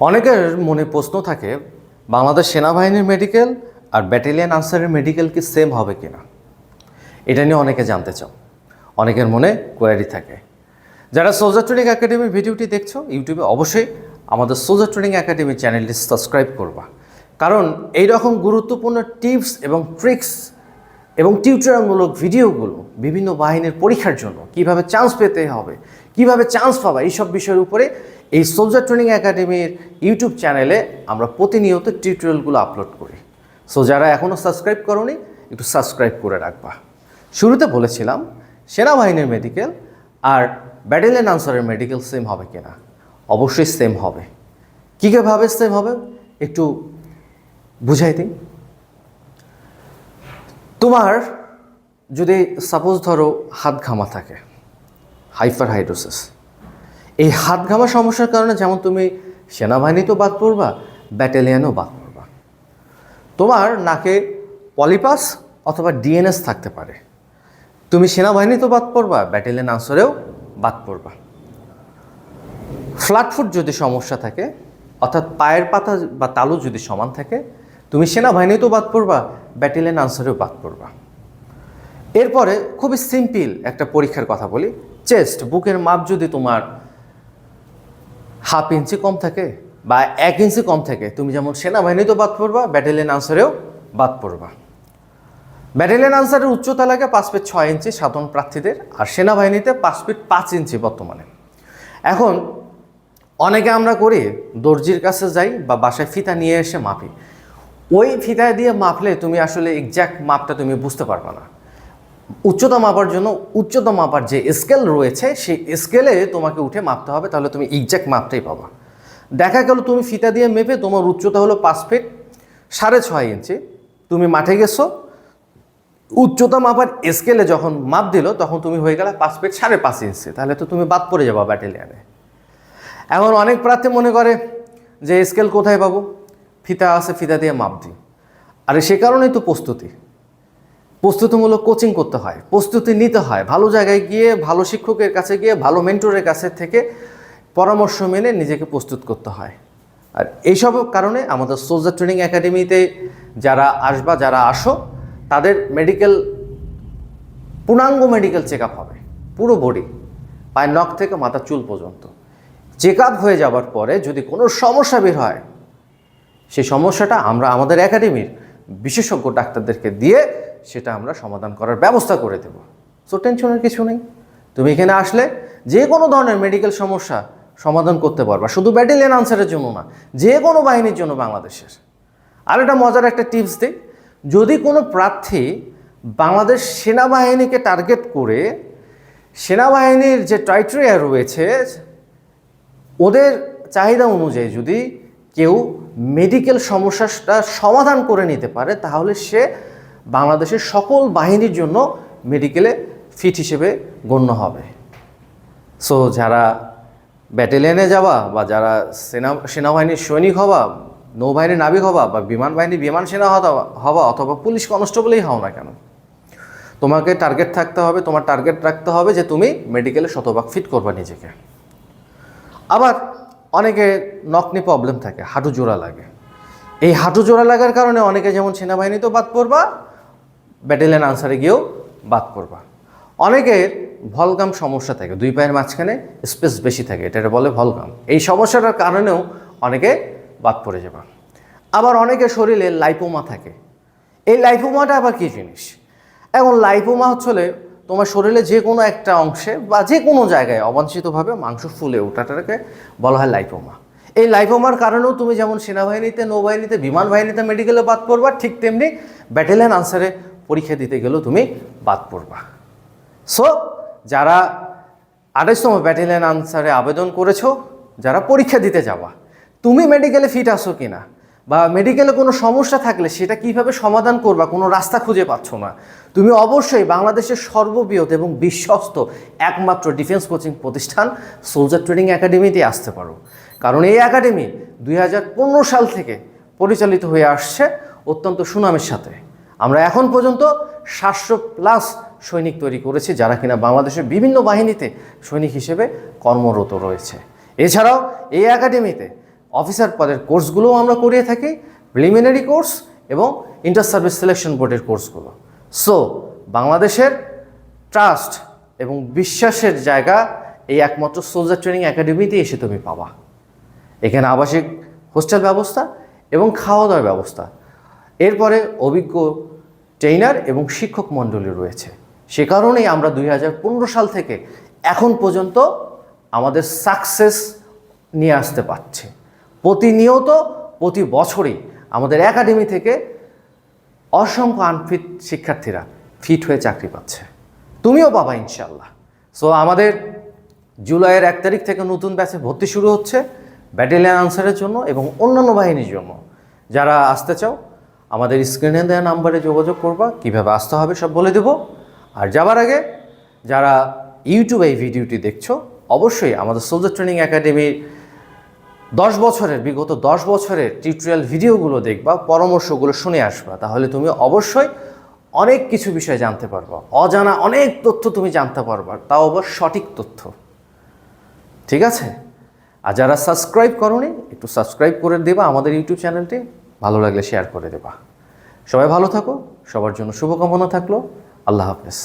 অনেকের মনে প্রশ্ন থাকে বাংলাদেশ সেনাবাহিনীর মেডিকেল আর ব্যাটালিয়ন আনসারের মেডিকেল কি সেম হবে কিনা। এটা নিয়ে অনেকে জানতে চাও, অনেকের মনে কোয়ারি থাকে। যারা সোলজার ট্রেনিং একাডেমির ভিডিওটি দেখছো ইউটিউবে, অবশ্যই আমাদের সোলজার ট্রেনিং একাডেমি চ্যানেলটি সাবস্ক্রাইব করবা, কারণ এই রকম গুরুত্বপূর্ণ টিপস এবং ট্রিক্স এবং টিউটোরিয়ালমূলক ভিডিওগুলো বিভিন্ন বাহিনীর পরীক্ষার জন্য কিভাবে চান্স পেতে হবে, কিভাবে চান্স পাবা, এইসব বিষয়ের উপরে এই সোলজার ট্রেনিং একাডেমির ইউটিউব চ্যানেলে আমরা প্রতিনিয়ত টিউটোরিয়ালগুলো আপলোড করি। সো যারা এখনও সাবস্ক্রাইব করোনি একটু সাবস্ক্রাইব করে রাখবা। শুরুতে বলেছিলাম সেনাবাহিনীর মেডিকেল আর ব্যাটালিয়ন আনসারের মেডিকেল সেম হবে কিনা। অবশ্যই সেম হবে। কীভাবে সেম হবে একটু বুঝাই দিই। তোমার যদি সাপোজ ধরো হাত ঘামা থাকে, হাইপারহাইড্রোসিস, এই হাত ঘামা সমস্যার কারণে যেমন তুমি সেনাবাহিনীতেও বাদ পড়বা, ব্যাটালিয়নেও বাদ পড়বা। তোমার নাকে পলিপাস অথবা ডিএনএস থাকতে পারে, তুমি সেনাবাহিনীতেও বাদ পড়বা, ব্যাটালিয়ন আনসারেও বাদ পড়বা। ফ্ল্যাটফুট যদি সমস্যা থাকে, অর্থাৎ পায়ের পাতা বা তালু যদি সমান থাকে, তুমি সেনাবাহিনীতেও বাদ পড়বা, ব্যাটালিয়ন আনসারেও বাদ পড়বা। এরপরে খুবই সিম্পল একটা পরীক্ষার কথা বলি। চেস্ট, বুকের মাপ যদি তোমার হাফ ইঞ্চি কম থাকে বা 1 ইঞ্চি কম থাকে, তুমি যেমন সেনাবাহিনীতেও বাদ পড়বা, ব্যাটালিয়ন আনসারেও বাদ পড়বা। ব্যাটালিয়ন আনসারের উচ্চতা লাগে 5 ফিট 6 ইঞ্চি সাধারণ প্রার্থীদের, আর সেনাবাহিনীতে 5 ফিট 5 ইঞ্চি বর্তমানে। এখন অনেকে আমরা করি দর্জির কাছে যাই বা বাসায় ফিতা নিয়ে এসে মাপি। ওই ফিতায় দিয়ে মাপলে তুমি আসলে এক্স্যাক্ট মাপটা তুমি বুঝতে পারবে না। উচ্চতা মাপার জন্য উচ্চতা মাপার যে স্কেল রয়েছে সেই স্কেলে তোমাকে উঠে মাপতে হবে, তাহলে তুমি এক্স্যাক্ট মাপটাই পাবা। দেখা গেল তুমি ফিতা দিয়ে মেপে তোমার উচ্চতা হলো 5 ফিট 6.5 ইঞ্চি, তুমি মাঠে গেছো, উচ্চতা মাপার স্কেলে যখন মাপ দিল তখন তুমি হয়ে গেলে 5 ফিট 5.5 ইঞ্চি, তাহলে তো তুমি বাদ পড়ে যাবা ব্যাটালিয়নে। এখন অনেক প্রার্থী মনে করে যে স্কেল কোথায় পাবো, ফিতা আছে ফিতা দিয়ে মাপ দিই। আর সে কারণেই তো প্রস্তুতিমূলক কোচিং করতে হয়, প্রস্তুতি নিতে হয়, ভালো জায়গায় গিয়ে ভালো শিক্ষকের কাছে গিয়ে ভালো মেন্টরের কাছে থেকে পরামর্শ মেনে নিজেকে প্রস্তুত করতে হয়। আর এইসব কারণে আমাদের সোলজার ট্রেনিং একাডেমিতে যারা আসবা, যারা আসো, তাদের মেডিকেল পূর্ণাঙ্গ মেডিকেল চেক আপ হবে, পুরো বডি, পায়ের নখ থেকে মাথার চুল পর্যন্ত। চেক আপ হয়ে যাওয়ার পরে যদি কোনো সমস্যা বের হয়, সেই সমস্যাটা আমরা আমাদের একাডেমির বিশেষজ্ঞ ডাক্তারদেরকে দিয়ে সেটা আমরা সমাধান করার ব্যবস্থা করে দেব। সো টেনশনের কিছু নেই, তুমি এখানে আসলে যে কোনো ধরনের মেডিকেল সমস্যা সমাধান করতে পারবা, শুধু ব্যাটালিয়ন আনসারের জন্য না, যে কোনো বাহিনীর জন্য বাংলাদেশের। আর একটা মজার একটা টিপস দিই, যদি কোনো প্রার্থী বাংলাদেশ সেনাবাহিনীকে টার্গেট করে সেনাবাহিনীর যে ক্রাইটেরিয়া রয়েছে ওদের চাহিদা অনুযায়ী যদি কেউ মেডিকেল সমস্যাটা সমাধান করে নিতে পারে, তাহলে সে বাংলাদেশের সকল বাহিনীর জন্য মেডিকেলে ফিট হিসেবে গণ্য হবে। সো যারা ব্যাটালিয়নে যাবা বা যারা সেনাবাহিনীর সৈনিক হবা, নৌবাহিনীর নাবিক হবা বা বিমান বাহিনী বিমান সেনা হবা অথবা পুলিশ কনস্টেবলই হও না কেন, তোমাকে টার্গেট থাকতে হবে, তোমার টার্গেট রাখতে হবে যে তুমি মেডিকেলে শতভাগ ফিট করবা নিজেকে। আবার অনেকে নকনি প্রবলেম থাকে, হাঁটু জোড়া লাগে। এই হাঁটু জোড়া লাগার কারণে অনেকে যেমন সেনাবাহিনীতেও বাদ পড়বা, ব্যাটালিয়ন আনসারে গিয়েও বাদ পড়বা। অনেকের ভলগাম সমস্যা থাকে, 2 পায়ের মাঝখানে স্পেস বেশি থাকে, এটা বলে ভলগাম। এই সমস্যাটার কারণেও অনেকে বাদ পড়ে যাবা। আবার অনেকের শরীরে লাইপোমা থাকে। এই লাইপোমাটা আবার কী জিনিস? এখন লাইপোমা হচ্ছে তোমার শরীরে যে কোনো একটা অংশে বা যে কোনো জায়গায় অবাঞ্ছিতভাবে মাংস ফুলে ওঠাটাকে বলা হয় লাইপোমা। এই লাইপোমার কারণেও তুমি যেমন সেনাবাহিনীতে, নৌবাহিনীতে, বিমান বাহিনীতে মেডিকেলে বাদ পড়বা, ঠিক তেমনি ব্যাটালিয়ন আনসারে পরীক্ষা দিতে গেলেও তুমি বাদ পড়বা। সো যারা 28তম ব্যাটালিয়ন আনসারে আবেদন করেছো, যারা পরীক্ষা দিতে যাবা, তুমি মেডিকেলে ফিট আসো কিনা বা মেডিকেলে কোনো সমস্যা থাকলে সেটা কিভাবে সমাধান করবা, কোনো রাস্তা খুঁজে পাচ্ছ না, তুমি অবশ্যই বাংলাদেশের সর্ববৃহৎ এবং বিশ্বস্ত একমাত্র ডিফেন্স কোচিং প্রতিষ্ঠান সোলজার ট্রেনিং একাডেমিতে আসতে পারো। কারণ এই একাডেমি 2015 সাল থেকে পরিচালিত হয়ে আসছে অত্যন্ত সুনামের সাথে। আমরা এখন পর্যন্ত 700+ সৈনিক তৈরি করেছি, যারা কিনা বাংলাদেশের বিভিন্ন বাহিনীতে সৈনিক হিসেবে কর্মরত রয়েছে। এছাড়াও এই একাডেমিতে অফিসার পদের কোর্সগুলোও আমরা করিয়ে থাকি, প্রিলিমিনারি কোর্স এবং ইন্টার সার্ভিস সিলেকশন বোর্ডের কোর্সগুলো। সো বাংলাদেশের ট্রাস্ট এবং বিশ্বাসের জায়গা এই একমাত্র সোলজার ট্রেনিং একাডেমিতে এসে তুমি পাবা। এখানে আবাসিক হোস্টেল ব্যবস্থা এবং খাওয়া দাওয়ার ব্যবস্থা, এরপরে অভিজ্ঞ ট্রেনার এবং শিক্ষক মণ্ডলী রয়েছে। সে কারণেই আমরা 2015 সাল থেকে এখন পর্যন্ত আমাদের সাকসেস নিয়ে আসতে পারছি। প্রতিনিয়ত প্রতি বছরই আমাদের একাডেমি থেকে অসংখ্য আনফিট শিক্ষার্থীরা ফিট হয়ে চাকরি পাচ্ছে, তুমিও পাবা ইনশাল্লাহ। সো আমাদের জুলাইয়ের 1 তারিখ থেকে নতুন ব্যাচে ভর্তি শুরু হচ্ছে ব্যাটালিয়ন আনসারের জন্য এবং অন্যান্য বাহিনীর জন্য। যারা আসতে চাও আমাদের স্ক্রিনে দেওয়া নাম্বারে যোগাযোগ করবা, কীভাবে আসতে হবে সব বলে দেব। আর যাবার আগে যারা ইউটিউবে এই ভিডিওটি দেখছো, অবশ্যই আমাদের সোলজার ট্রেনিং একাডেমির বিগত 10 বছরের টিউটোরিয়াল ভিডিওগুলো দেখবা, পরামর্শগুলো শুনে আসবা। তাহলে তুমি অবশ্যই অনেক কিছু বিষয় জানতে পারবা, অজানা অনেক তথ্য তুমি জানতে পারবা, তাও আবার সঠিক তথ্য। ঠিক আছে? আর যারা সাবস্ক্রাইব করোনি একটু সাবস্ক্রাইব করে দেবা আমাদের ইউটিউব চ্যানেলটি, ভালো লাগলে শেয়ার করে দেবা। সবাই ভালো থাকো, সবার জন্য শুভকামনা থাকলো। আল্লাহ হাফেজ।